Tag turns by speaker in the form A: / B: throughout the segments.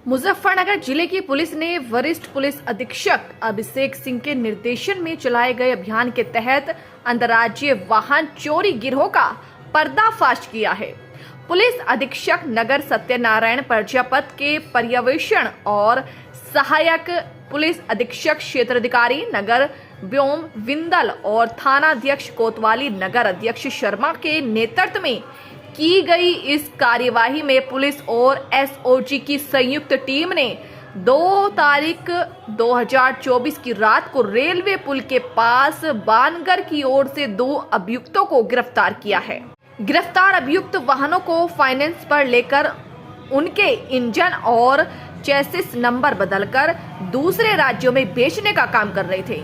A: मुजफ्फरनगर जिले की पुलिस ने वरिष्ठ पुलिस अधीक्षक अभिषेक सिंह के निर्देशन में चलाए गए अभियान के तहत अंतर्राज्यीय वाहन चोरी गिरोह का पर्दाफाश किया है। पुलिस अधीक्षक नगर सत्यनारायण प्रजापत के पर्यवेक्षण और सहायक पुलिस अधीक्षक क्षेत्राधिकारी नगर व्योम विंदल और थानाध्यक्ष कोतवाली नगर अध्यक्ष शर्मा के नेतृत्व में की गई इस कार्यवाही में पुलिस और एसओजी की संयुक्त टीम ने 2 तारीख 2024 की रात को रेलवे पुल के पास बानगर की ओर से 2 अभियुक्तों को गिरफ्तार किया है। गिरफ्तार अभियुक्त वाहनों को फाइनेंस पर लेकर उनके इंजन और चेसिस नंबर बदलकर दूसरे राज्यों में बेचने का काम कर रहे थे।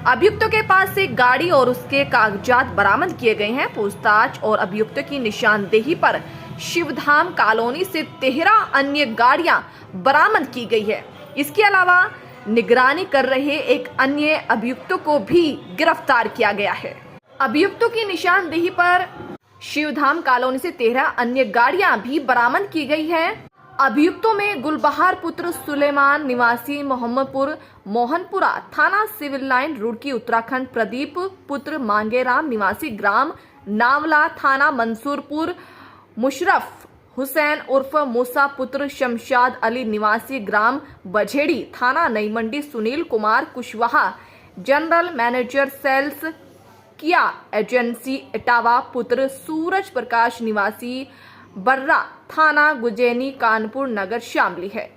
A: अभियुक्तों के पास से गाड़ी और उसके कागजात बरामद किए गए हैं। पूछताछ और अभियुक्तों की निशानदेही पर शिवधाम कॉलोनी से 13 अन्य गाड़ियां बरामद की गई है। इसके अलावा निगरानी कर रहे एक अन्य अभियुक्तों को भी गिरफ्तार किया गया है। अभियुक्तों की निशानदेही पर शिवधाम कॉलोनी से 13 अन्य गाड़ियां भी बरामद की गई है। अभियुक्तों में गुलबहार पुत्र सुलेमान निवासी मोहम्मदपुर मोहनपुरा थाना सिविल लाइन रुड़की उत्तराखंड, प्रदीप पुत्र मांगेराम निवासी ग्राम नावला थाना मंसूरपुर, मुशरफ हुसैन उर्फ मूसा पुत्र शमशाद अली निवासी ग्राम बझेड़ी थाना Nai Mandi, Sunil Kumar Kushwaha general manager sales Kia agency Etawah पुत्र सूरज प्रकाश निवासी बर्रा थाना गुजैनी कानपुर नगर शामिल है।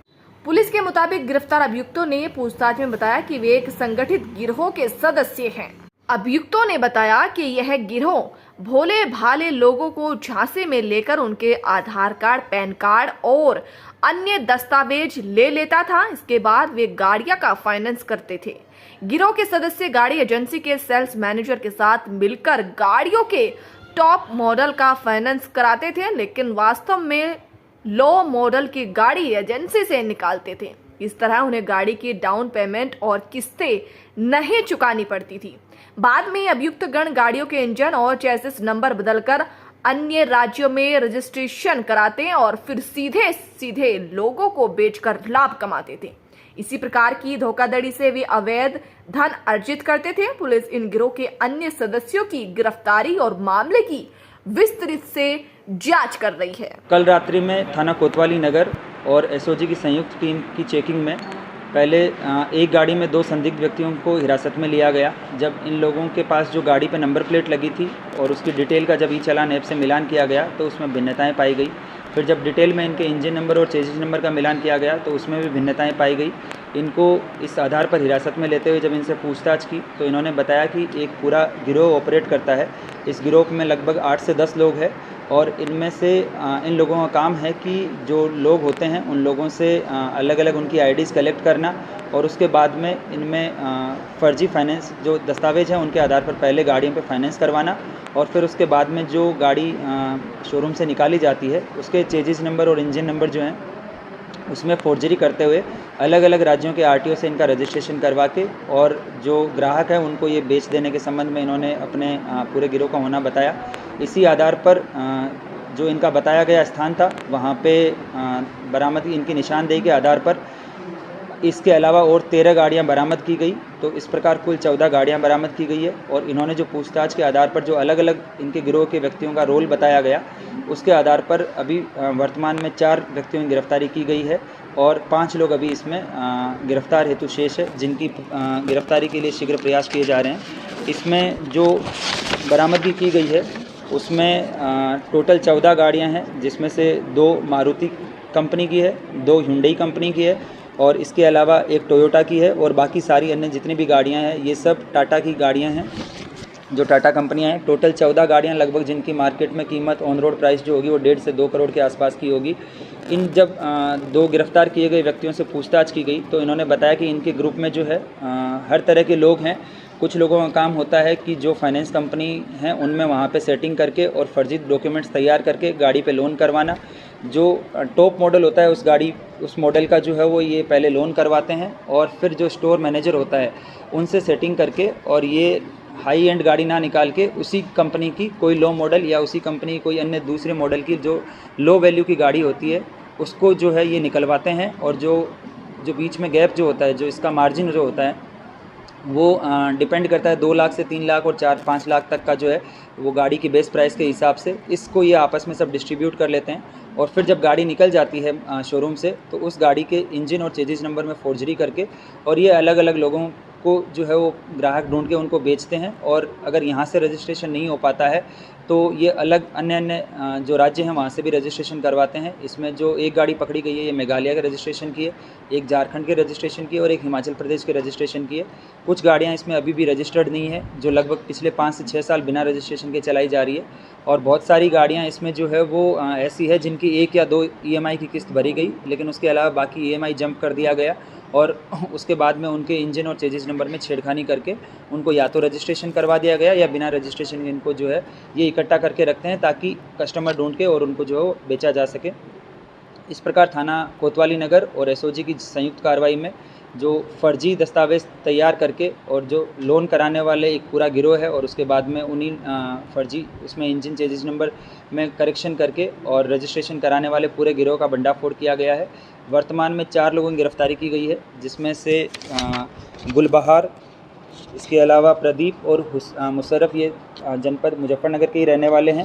A: पुलिस के मुताबिक गिरफ्तार अभियुक्तों ने पूछताछ में बताया कि वे एक संगठित गिरोह के सदस्य हैं। अभियुक्तों ने बताया कि यह गिरोह भोले भाले लोगों को झांसे में लेकर उनके आधार कार्ड, पैन कार्ड और अन्य दस्तावेज ले लेता था। इसके बाद वे गाड़ियां का फाइनेंस करते थे। गिरोह के सदस्य गाड़ी एजेंसी के सेल्स मैनेजर के साथ मिलकर गाड़ियों के टॉप मॉडल का फाइनेंस कराते थे, लेकिन वास्तव में लो मॉडल की गाड़ी एजेंसी से निकालते थे। इस तरह उन्हें गाड़ी की डाउन पेमेंट और किस्तें नहीं चुकानी पड़ती थी। बाद में अभियुक्त गण गाड़ियों के इंजन और चेसिस नंबर बदलकर अन्य राज्यों में रजिस्ट्रेशन कराते और फिर सीधे सीधे लोगों को बेचकर लाभ कमाते थे। इसी प्रकार की धोखाधड़ी से वे अवैध धन अर्जित करते थे। पुलिस इन गिरोह के अन्य सदस्यों की गिरफ्तारी और मामले की विस्तृत से जांच कर रही है।
B: कल रात्रि में थाना कोतवाली नगर और एसओजी की संयुक्त टीम की चेकिंग में पहले एक गाड़ी में 2 संदिग्ध व्यक्तियों को हिरासत में लिया गया। जब इन लोगों के पास जो गाड़ी पर नंबर प्लेट लगी थी और उसकी डिटेल का जब ई-चालान ऐप से मिलान किया गया तो उसमें भिन्नताएं पाई गई। फिर जब डिटेल में इनके इंजन नंबर और चेसिस नंबर का मिलान किया गया तो उसमें भी भिन्नताएं पाई गई। इनको इस आधार पर हिरासत में लेते हुए जब इनसे पूछताछ की तो इन्होंने बताया कि एक पूरा गिरोह ऑपरेट करता है। इस गिरोह में लगभग 8 से 10 लोग हैं और इनमें से इन लोगों का काम है कि जो लोग होते हैं उन लोगों से अलग अलग उनकी आईडीज़ कलेक्ट करना और उसके बाद में इनमें फर्जी फाइनेंस जो दस्तावेज हैं उनके आधार पर पहले गाड़ियों पे फाइनेंस करवाना और फिर उसके बाद में जो गाड़ी शोरूम से निकाली जाती है उसके चेजिस नंबर और इंजन नंबर जो हैं उसमें फोर्जरी करते हुए अलग अलग राज्यों के आरटीओ से इनका रजिस्ट्रेशन करवा के और जो ग्राहक है उनको ये बेच देने के संबंध में इन्होंने अपने पूरे गिरोह का होना बताया। इसी आधार पर जो इनका बताया गया स्थान था वहाँ पे बरामदगी इनकी निशानदेही के आधार पर इसके अलावा और 13 गाड़ियाँ बरामद की गई। तो इस प्रकार कुल 14 गाड़ियाँ बरामद की गई है और इन्होंने जो पूछताछ के आधार पर जो अलग अलग इनके गिरोह के व्यक्तियों का रोल बताया गया उसके आधार पर अभी वर्तमान में 4 व्यक्तियों की गिरफ्तारी की गई है और 5 लोग अभी इसमें गिरफ्तार हेतु शेष है, जिनकी गिरफ्तारी के लिए शीघ्र प्रयास किए जा रहे हैं। इसमें जो बरामदगी की गई है उसमें टोटल 14 गाड़ियाँ हैं, जिसमें से 2 मारुति कंपनी की है, 2 हुंडई कंपनी की है और इसके अलावा एक टोयोटा की है और बाकी सारी अन्य जितनी भी गाड़ियां हैं ये सब टाटा की गाड़ियां हैं, जो टाटा कंपनियां हैं। टोटल 14 गाड़ियां लगभग जिनकी मार्केट में कीमत ऑन रोड प्राइस जो होगी वो 1.5 से 2 करोड़ के आसपास की होगी। इन जब 2 गिरफ्तार किए गए व्यक्तियों से पूछताछ की गई तो इन्होंने बताया कि इनके ग्रुप में जो है हर तरह के लोग हैं। कुछ लोगों का काम होता है कि जो फाइनेंस कंपनी हैं उनमें वहाँ पे सेटिंग करके और फर्जी डॉक्यूमेंट्स तैयार करके गाड़ी पे लोन करवाना। जो टॉप मॉडल होता है उस मॉडल का जो है वो ये पहले लोन करवाते हैं और फिर जो स्टोर मैनेजर होता है उनसे सेटिंग करके और ये हाई एंड गाड़ी ना निकाल के उसी कंपनी की कोई लो मॉडल या उसी कंपनी की कोई अन्य दूसरे मॉडल की जो लो वैल्यू की गाड़ी होती है उसको जो है ये निकलवाते हैं, और जो जो बीच में गैप जो होता है, जो इसका मार्जिन जो होता है, वो डिपेंड करता है 2 लाख से 3 लाख और 4-5 लाख तक का जो है वो गाड़ी की बेस प्राइस के हिसाब से इसको ये आपस में सब डिस्ट्रीब्यूट कर लेते हैं। और फिर जब गाड़ी निकल जाती है शोरूम से, तो उस गाड़ी के इंजन और चेजिस नंबर में फोर्जरी करके और ये अलग अलग लोगों को जो है वो ग्राहक ढूंढ के उनको बेचते हैं। और अगर यहाँ से रजिस्ट्रेशन नहीं हो पाता है तो ये अलग अन्य जो राज्य हैं वहाँ से भी रजिस्ट्रेशन करवाते हैं। इसमें जो एक गाड़ी पकड़ी गई है ये मेघालय के रजिस्ट्रेशन की है, एक झारखंड के रजिस्ट्रेशन की है और एक हिमाचल प्रदेश के रजिस्ट्रेशन की है। कुछ गाड़ियाँ इसमें अभी भी रजिस्टर्ड नहीं है, जो लगभग पिछले 5 से 6 साल बिना रजिस्ट्रेशन के चलाई जा रही है। और बहुत सारी गाड़ियाँ इसमें जो है वो ऐसी है जिनकी 1 या 2 EMI की किस्त भरी गई, लेकिन उसके अलावा बाकी EMI जंप कर दिया गया और उसके बाद में उनके इंजन और चेजिस नंबर में छेड़खानी करके उनको या तो रजिस्ट्रेशन करवा दिया गया या बिना रजिस्ट्रेशन इनको जो है ये इकट्ठा करके रखते हैं ताकि कस्टमर ढूंढ के और उनको जो है वो बेचा जा सके। इस प्रकार थाना कोतवाली नगर और SOG की संयुक्त कार्रवाई में जो फर्जी दस्तावेज़ तैयार करके और जो लोन कराने वाले एक पूरा गिरोह है और उसके बाद में उन्हीं फर्जी उसमें इंजन चेजिस नंबर में करेक्शन करके और रजिस्ट्रेशन कराने वाले पूरे गिरोह का भंडाफोड़ किया गया है। वर्तमान में 4 लोगों की गिरफ्तारी की गई है, जिसमें से गुलबहार, इसके अलावा प्रदीप और मुशर्रफ, ये जनपद मुजफ्फरनगर के ही रहने वाले हैं।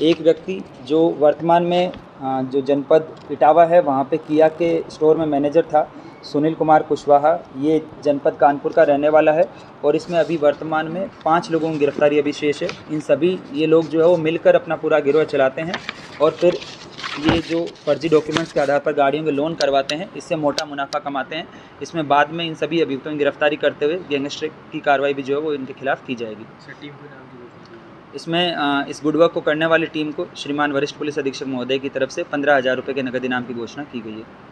B: एक व्यक्ति जो वर्तमान में जो जनपद इटावा है वहाँ पे किया के स्टोर में मैनेजर था, सुनील कुमार कुशवाहा, ये जनपद कानपुर का रहने वाला है। और इसमें अभी वर्तमान में 5 लोगों की गिरफ्तारी अभी शेष है। इन सभी ये लोग जो है वो मिलकर अपना पूरा गिरोह चलाते हैं और फिर ये जो फर्जी डॉक्यूमेंट्स के आधार पर गाड़ियों के लोन करवाते हैं, इससे मोटा मुनाफा कमाते हैं। इसमें बाद में इन सभी अभियुक्तों की गिरफ्तारी करते हुए गैंगस्टर की कार्रवाई भी जो है वो इनके खिलाफ की जाएगी। इसमें इस गुड वर्क को करने वाली टीम को श्रीमान वरिष्ठ पुलिस अधीक्षक महोदय की तरफ से 15,000 रुपये के नगद इनाम की घोषणा की गई है।